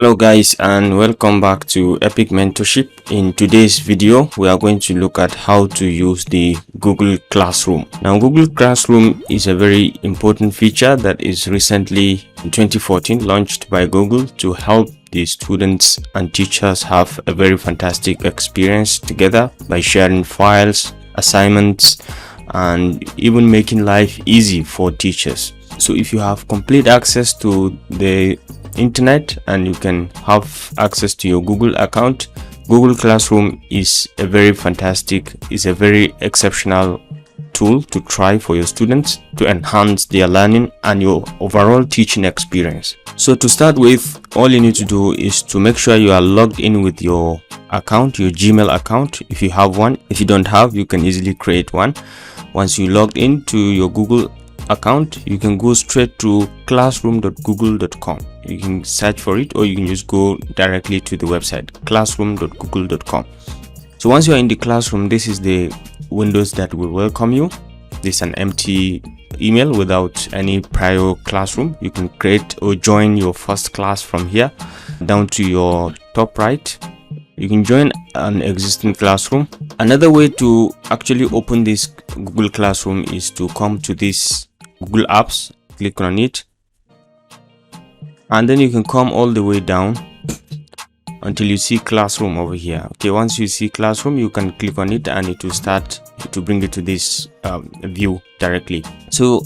Hello guys, and welcome back to Epic Mentorship. In today's video we are going to look at how to use the Google Classroom. Now Google Classroom is a very important feature that is recently in 2014 launched by Google to help the students and teachers have a very fantastic experience together by sharing files, assignments, and even making life easy for teachers. So if you have complete access to the internet and you can have access to your Google account, Google Classroom is a very exceptional tool to try for your students to enhance their learning and your overall teaching experience. So to start with, all you need to do is to make sure you are logged in with your account, your Gmail account, if you have one. If you don't have, you can easily create one. Once you logged into your Google account, you can go straight to classroom.google.com. You can search for it, or you can just go directly to the website classroom.google.com. So once you are in the classroom, this is the windows that will welcome you. This is an empty email without any prior classroom. You can create or join your first class from here. Down to your top right, you can join an existing classroom. Another way to actually open this Google Classroom is to come to this Google Apps, click on it, and then you can come all the way down until you see Classroom over here. Okay, once you see Classroom, you can click on it and it will start to bring it to this view directly. So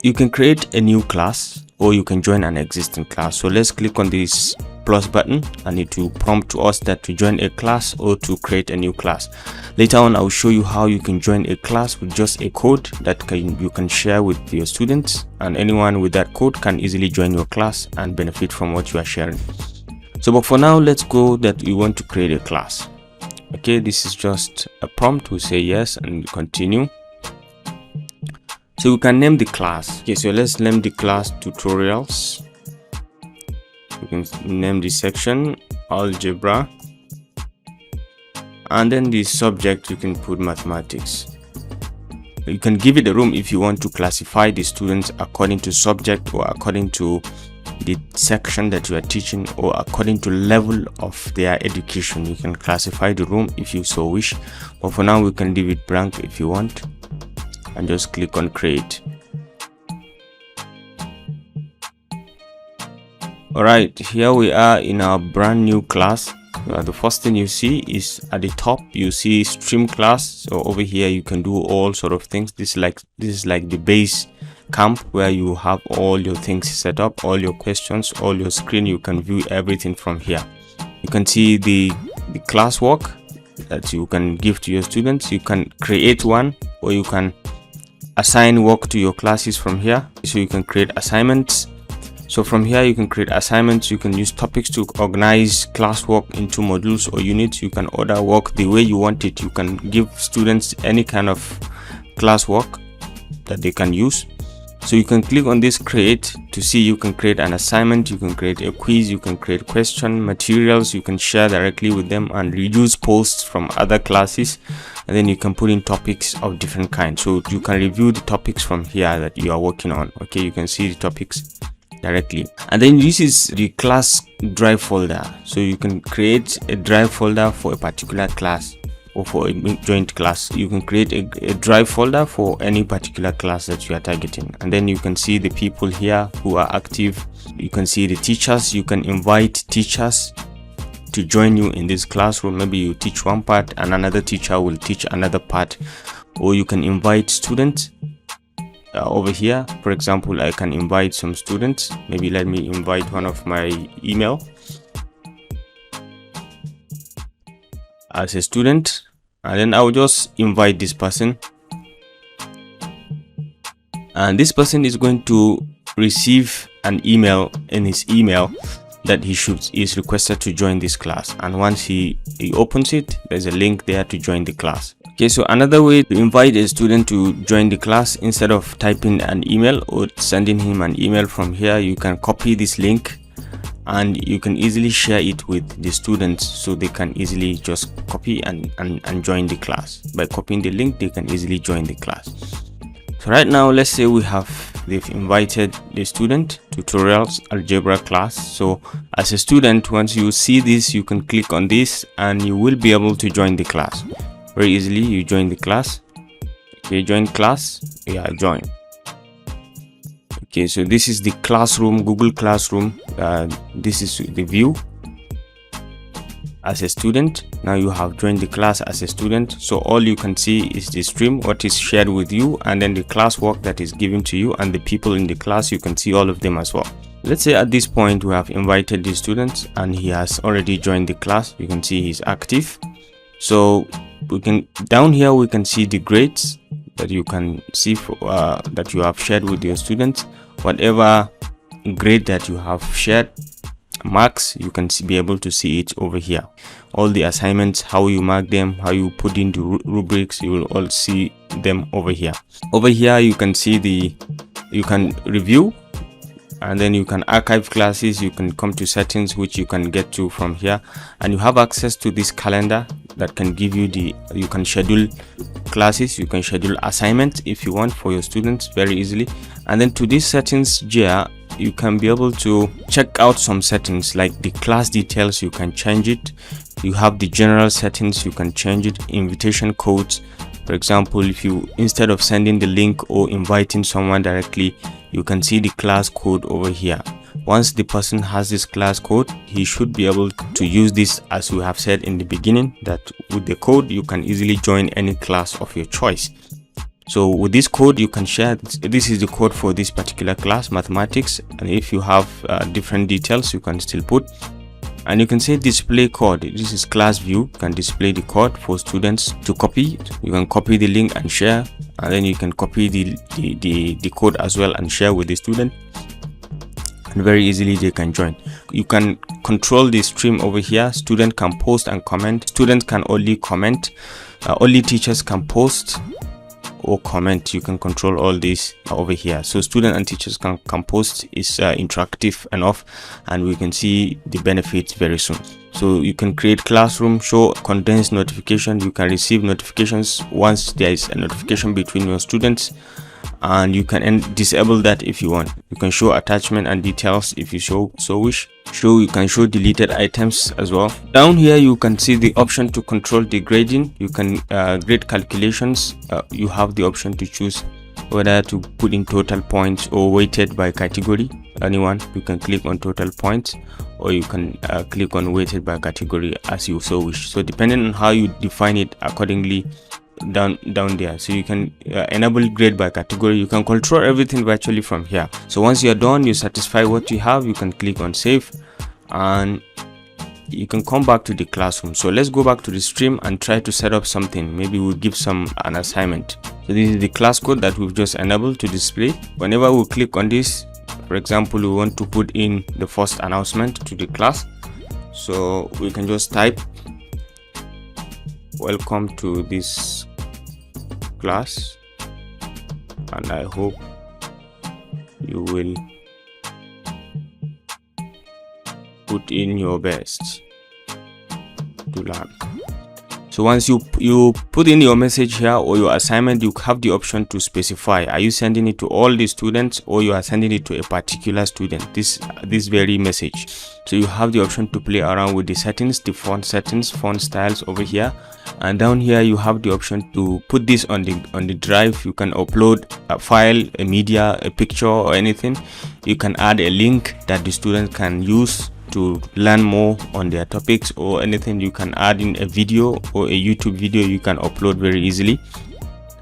you can create a new class or you can join an existing class. So let's click on this plus button and it will prompt to us that to join a class or to create a new class. Later on, I'll show you how you can join a class with just a code that you can share with your students, and anyone with that code can easily join your class and benefit from what you are sharing. So but for now, let's go that we want to create a class. Okay, this is just a prompt. We say yes and continue. So we can name the class. Okay, so let's name the class tutorials. You can name the section algebra, and then the subject you can put mathematics. You can give it a room if you want to classify the students according to subject or according to the section that you are teaching or according to level of their education. You can classify the room if you so wish, but for now we can leave it blank if you want, and just click on create. Alright, here we are in our brand new class. The first thing you see is at the top you see stream class. So over here you can do all sort of things. This is like the base camp where you have all your things set up, all your questions, all your screen. You can view everything from here. You can see the classwork that you can give to your students. You can create one, or you can assign work to your classes from here. So you can create assignments. So from here you can create assignments. You can use topics to organize classwork into modules or units. You can order work the way you want it. You can give students any kind of classwork that they can use. So you can click on this create to see you can create an assignment, you can create a quiz, you can create question materials, you can share directly with them and reuse posts from other classes, and then you can put in topics of different kinds. So you can review the topics from here that you are working on. Okay, you can see the topics directly, and then this is the class drive folder. So you can create a drive folder for a particular class or for a joint class. You can create a drive folder for any particular class that you are targeting, and then you can see the people here who are active. You can see the teachers. You can invite teachers to join you in this classroom. Maybe you teach one part and another teacher will teach another part, or you can invite students. Over here, for example, I can invite some students. Maybe let me invite one of my email as a student, and then I'll just invite this person, and this person is going to receive an email in his email that is requested to join this class, and once he opens it, there's a link there to join the class. Okay, so another way to invite a student to join the class, instead of typing an email or sending him an email from here, you can copy this link and you can easily share it with the students, so they can easily just copy and join the class. By copying the link, they can easily join the class. So right now, let's say we have they've invited the student tutorials algebra class. So as a student, once you see this, you can click on this and you will be able to join the class very easily. You join the class. Okay, join class. Yeah, join. Okay, so this is the classroom, Google Classroom. This is the view as a student. Now you have joined the class as a student, so all you can see is the stream, what is shared with you, and then the classwork that is given to you, and the people in the class, you can see all of them as well. Let's say at this point we have invited the student and he has already joined the class. You can see he's active. So we can, down here we can see the grades that you can see for, that you have shared with your students. Whatever grade that you have shared, marks, you can be able to see it over here. All the assignments, how you mark them, how you put in the rubrics, you will all see them over here. Over here you can see you can review, and then you can archive classes. You can come to settings, which you can get to from here, and you have access to this calendar that can give you you can schedule classes, you can schedule assignments if you want for your students very easily. And then to these settings here, you can be able to check out some settings like the class details. You can change it. You have the general settings, you can change it. Invitation codes, for example, if you, instead of sending the link or inviting someone directly, you can see the class code over here. Once the person has this class code, he should be able to use this, as we have said in the beginning, that with the code you can easily join any class of your choice. So with this code you can share. This is the code for this particular class, mathematics, and if you have different details, you can still put. And you can say display code. This is class view. You can display the code for students to copy. You can copy the link and share, and then you can copy the code as well and share with the student, and very easily they can join. You can control the stream over here. Student can post and comment. Students can only comment. Only teachers can post or comment. You can control all this over here. So student and teachers can post. Is interactive enough, and we can see the benefits very soon. So you can create classroom, show condensed notification. You can receive notifications once there is a notification between your students, and you can disable that if you want. You can show attachment and details if you so wish. You can show deleted items as well. Down here you can see the option to control the grading. You can grade calculations. You have the option to choose whether to put in total points or weighted by category. Anyone, you can click on total points, or you can click on weighted by category as you so wish. So depending on how you define it accordingly, down there. So you can enable grade by category. You can control everything virtually from here. So once you're done, you satisfy what you have, you can click on save, and you can come back to the classroom. So let's go back to the stream and try to set up something. Maybe we'll give an assignment. So this is the class code that we've just enabled to display. Whenever we click on this, for example, we want to put in the first announcement to the class, so we can just type welcome to this class, and I hope you will put in your best to learn. So once you put in your message here or your assignment, you have the option to specify, are you sending it to all the students or you are sending it to a particular student, this very message. So you have the option to play around with the settings, the font settings, font styles over here, and down here you have the option to put this on the drive. You can upload a file, a media, a picture, or anything. You can add a link that the student can use to learn more on their topics, or anything. You can add in a video or a YouTube video you can upload very easily.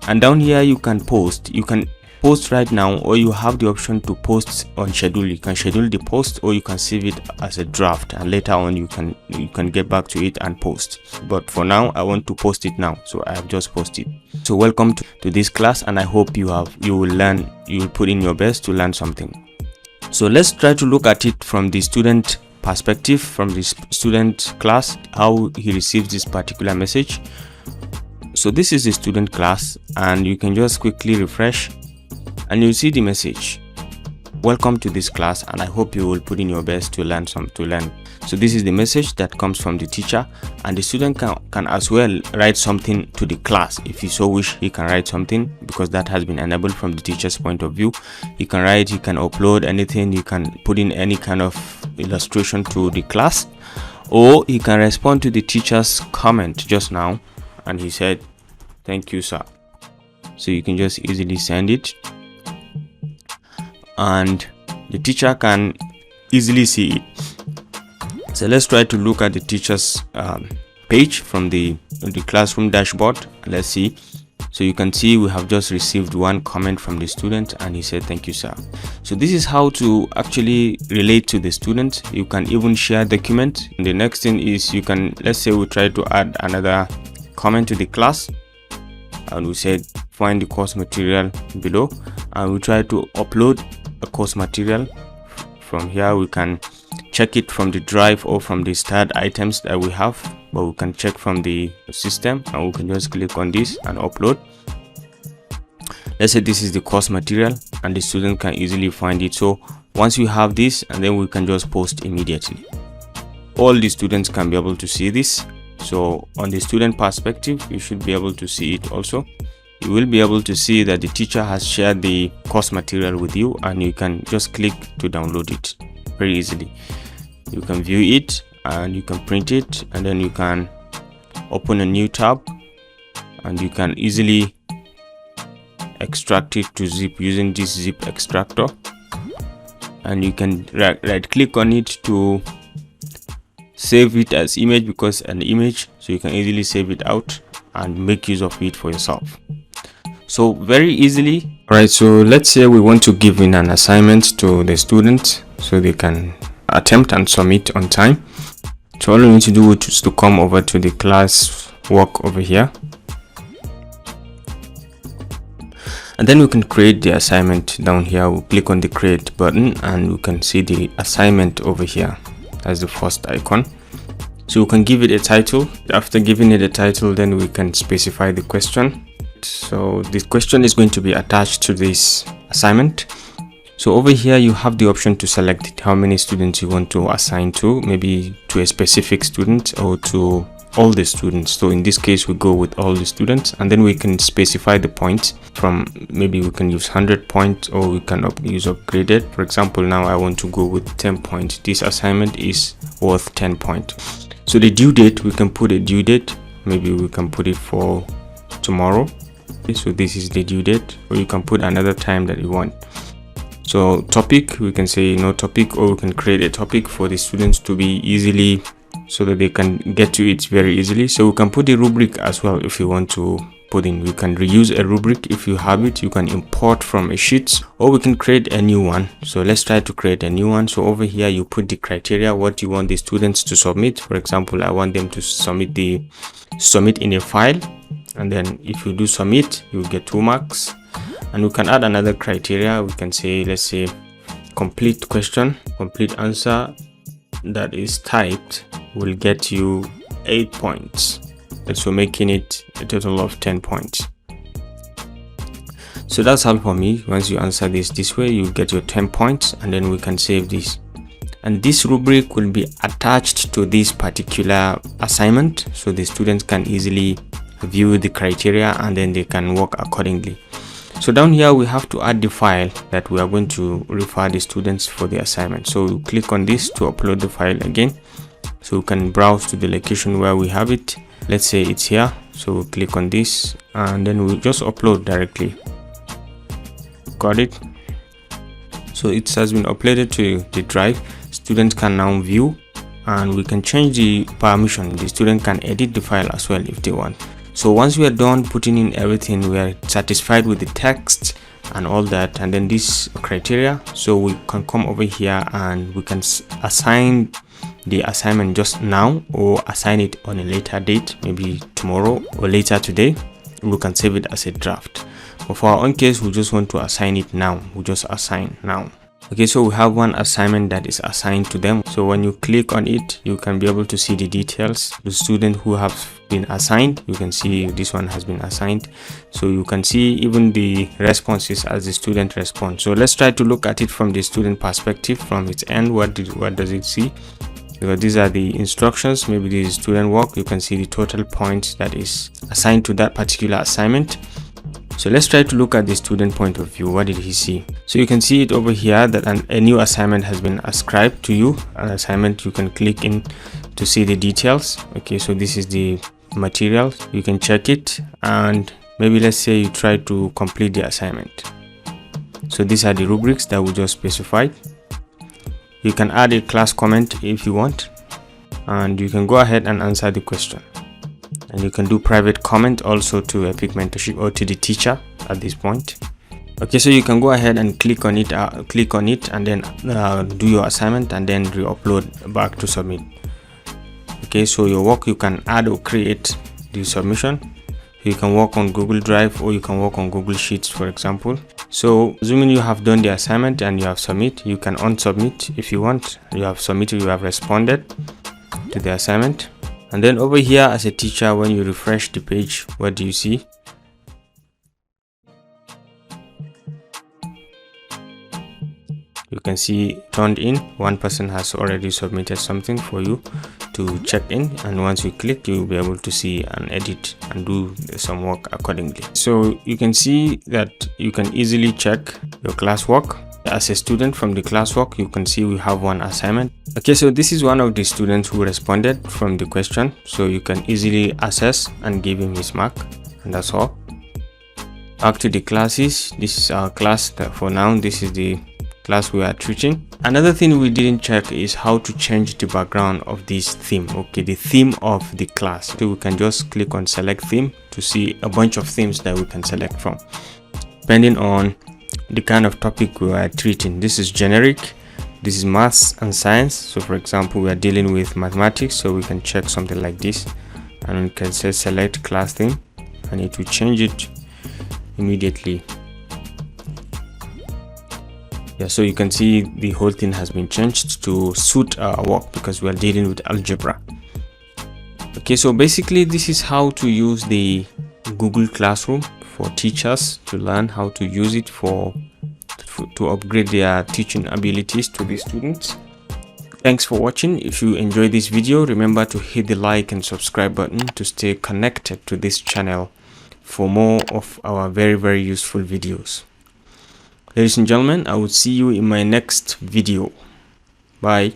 And down here you can post. You can post right now, or you have the option to post on schedule. You can schedule the post, or you can save it as a draft, and later on you can get back to it and post. But for now I want to post it now, so I have just posted. So welcome to this class, and I hope you will put in your best to learn something. So let's try to look at it from the student perspective, from the student class, how he receives this particular message. So this is the student class, and you can just quickly refresh and you'll see the message, welcome to this class, and I hope you will put in your best to learn. So this is the message that comes from the teacher, and the student can as well write something to the class. If he so wish, he can write something, because that has been enabled from the teacher's point of view. He can write, he can upload anything, he can put in any kind of illustration to the class, or he can respond to the teacher's comment just now, and he said, "Thank you, sir." So you can just easily send it, and the teacher can easily see it. So let's try to look at the teacher's page from the classroom dashboard. Let's see. So you can see we have just received one comment from the student, and he said, "Thank you, sir." So this is how to actually relate to the student. You can even share document. And the next thing is, you can, let's say we try to add another comment to the class, and we said find the course material below, and we try to upload a course material. From here we can check it from the drive or from the stored items that we have, but we can check from the system, and we can just click on this and upload. Let's say this is the course material, and the student can easily find it. So once you have this, and then we can just post immediately. All the students can be able to see this. So on the student perspective, you should be able to see it also. You will be able to see that the teacher has shared the course material with you, and you can just click to download it very easily. You can view it, and you can print it, and then you can open a new tab, and you can easily extract it to zip using this zip extractor, and you can right click on it to save it as image, because an image, so you can easily save it out and make use of it for yourself. So very easily. Right, so let's say we want to give in an assignment to the student so they can attempt and submit on time. So all you need to do is to come over to the class work over here, and then we can create the assignment down here. We'll click on the create button, and we can see the assignment over here. That's the first icon. So we can give it a title. After giving it a title, then we can specify the question. So this question is going to be attached to this assignment. So over here you have the option to select how many students you want to assign to, maybe to a specific student or to all the students. So in this case we go with all the students, and then we can specify the points. From maybe we can use 100 points, or we can use upgraded. For example, now I want to go with 10 points. This assignment is worth 10 points. So the due date, we can put a due date. Maybe we can put it for tomorrow. So this is the due date, or you can put another time that you want. So topic, we can say no topic, or we can create a topic for the students to be easily, so that they can get to it very easily. So we can put the rubric as well if you want to put in. We can reuse a rubric if you have it. You can import from a sheet, or we can create a new one. So let's try to create a new one. So over here you put the criteria, what you want the students to submit. For example, I want them to submit in a file, and then if you do submit, you will get 2 marks. And we can add another criteria. We can say, let's say complete question, complete answer that is typed will get you 8 points. So making it a total of 10 points. So that's all for me. Once you answer this way, you get your 10 points, and then we can save this. And this rubric will be attached to this particular assignment, so the students can easily view the criteria, and then they can work accordingly. So down here we have to add the file that we are going to refer the students for the assignment. So we'll click on this to upload the file again. So we can browse to the location where we have it. Let's say it's here. So we'll click on this, and then we'll just upload directly. Got it? So it has been uploaded to the drive. Students can now view, and we can change the permission. The student can edit the file as well if they want. So once we are done putting in everything, we are satisfied with the text and all that, and then this criteria, so we can come over here and we can assign the assignment just now, or assign it on a later date, maybe tomorrow or later today. We can save it as a draft, but for our own case we just want to assign it now. We just assign now. Okay, so we have one assignment that is assigned to them. So when you click on it, you can be able to see the details. The student who have been assigned, you can see this one has been assigned. So you can see even the responses as the student responds. So let's try to look at it from the student perspective, from its end. What does it see? because these are the instructions. Maybe this is student work. You can see the total points that is assigned to that particular assignment. So let's try to look at the student point of view. What did he see? So you can see it over here that a new assignment has been ascribed to you. An assignment, you can click in to see the details. Okay, so this is the material. You can check it, and maybe let's say you try to complete the assignment. So these are the rubrics that we just specified. You can add a class comment if you want, and you can go ahead and answer the question. And you can do private comment also to Epic Mentorship or to the teacher at this point. Okay, so you can go ahead and click on it and then do your assignment and then re-upload back to submit. Okay, so your work, you can add or create the submission. You can work on Google Drive or you can work on Google Sheets, for example. So assuming you have done the assignment and you have submit, you can unsubmit if you want. You have submitted, you have responded to the assignment. And then over here as a teacher, when you refresh the page, what do you see? You can see turned in. One person has already submitted something for you to check in, and once you click, you'll be able to see and edit and do some work accordingly. So you can see that you can easily check your classwork. As a student, from the classwork, you can see we have one assignment. Okay, so this is one of the students who responded from the question, so you can easily assess and give him his mark, and that's all. Back to the classes. This is our class for now. This is the class we are treating. Another thing we didn't check is how to change the background of this theme. Okay, the theme of the class. So we can just click on select theme to see a bunch of themes that we can select from, depending on the kind of topic we are treating. This is generic. This is maths and science. So for example, we are dealing with mathematics, so we can check something like this and we can say select class theme, and it will change it immediately. Yeah, so you can see the whole thing has been changed to suit our work because we are dealing with algebra. Okay, so basically this is how to use the Google Classroom for teachers to learn how to use it to upgrade their teaching abilities to the students. Thanks for watching. If you enjoyed this video, remember to hit the like and subscribe button to stay connected to this channel for more of our very useful videos. Ladies and gentlemen, I will see you in my next video. Bye.